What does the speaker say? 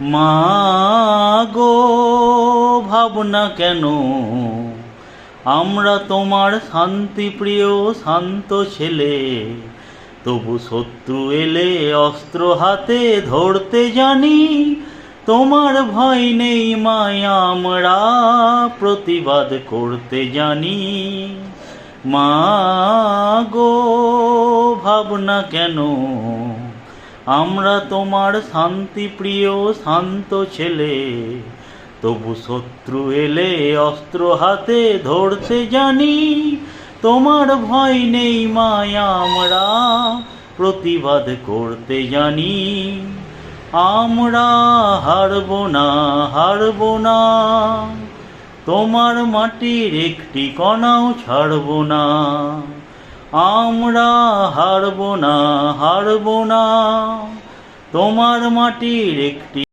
মা গো ভাবনা কেন, আমরা তোমার শান্তিপ্রিয় শান্ত ছেলে, তবু শত্রু এলে অস্ত্র হাতে ধরতে জানি। তোমার ভয় নেই মায়া, আমরা প্রতিবাদ করতে জানি। মা গো ভাবনা কেন, আমরা তোমার শান্তিপ্রিয় শান্ত ছেলে, তবু শত্রু এলে অস্ত্র হাতে ধরতে জানি। তোমার ভয় নেই মায়া, আমরা প্রতিবাদ করতে জানি। আমরা হারব না, হারব না, তোমার মাটির একটি কণাও ছাড়ব না। আমরা হারব না, হারব না, তোমার মাটির একটি